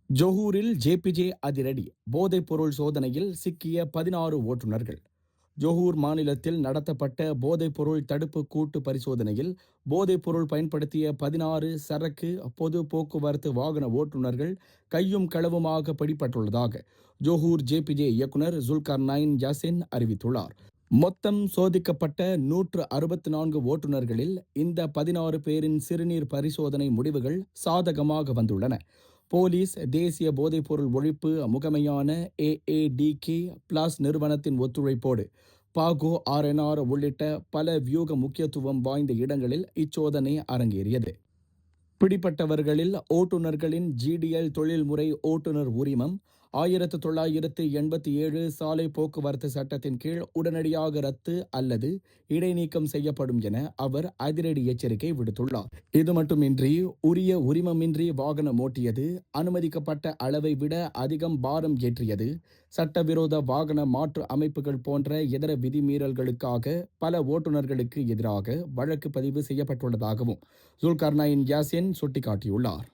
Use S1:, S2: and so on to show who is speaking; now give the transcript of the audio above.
S1: ஜொஹூரில் JPJ அதிரடி போதைப்பொருள் சோதனையில் சிக்கிய 16 ஓட்டுநர்கள். ஜொஹூர் மாநிலத்தில் நடத்தப்பட்ட போதைப்பொருள் தடுப்பு கூட்டு பரிசோதனையில் போதைப்பொருள் பயன்படுத்திய 16 சரக்கு பொது போக்குவரத்து வாகன ஓட்டுநர்கள் கையும் களவுமாக பிடிபட்டுள்ளதாக ஜொஹூர் ஜேபிஜே இயக்குநர் ஜுல்கர்னைன் யாசின் அறிவித்துள்ளார். மொத்தம் சோதிக்கப்பட்ட 164 ஓட்டுநர்களில் இந்த 16 பேரின் சிறுநீர் பரிசோதனை முடிவுகள் சாதகமாக வந்துள்ளன. போலீஸ், தேசிய போதைப்பொருள் ஒழிப்பு முகமையான AADK பிளாஸ் நிறுவனத்தின் ஒத்துழைப்போடு பாகோ RNR உள்ளிட்ட பல வியூக முக்கியத்துவம் வாய்ந்த இடங்களில் இச்சோதனை அரங்கேறியது. பிடிப்பட்டவர்களில் ஓட்டுநர்களின் GDL தொழில்முறை ஓட்டுநர் உரிமம் 1987 சாலை போக்குவரத்து சட்டத்தின் கீழ் உடனடியாக ரத்து அல்லது இடைநீக்கம் செய்யப்படும் என அவர் அதிரடி எச்சரிக்கை விடுத்துள்ளார். இது மட்டுமின்றி உரிய உரிமமின்றி வாகனம் ஓட்டியது, அனுமதிக்கப்பட்ட அளவை விட அதிகம் பாரம் ஏற்றியது, சட்டவிரோத வாகன மாற்று அமைப்புகள் போன்ற இதர விதிமீறல்களுக்காக பல ஓட்டுநர்களுக்கு எதிராக வழக்கு பதிவு செய்யப்பட்டுள்ளதாகவும் ஜுல்கர்னைன் யாசின் சுட்டிக்காட்டியுள்ளார்.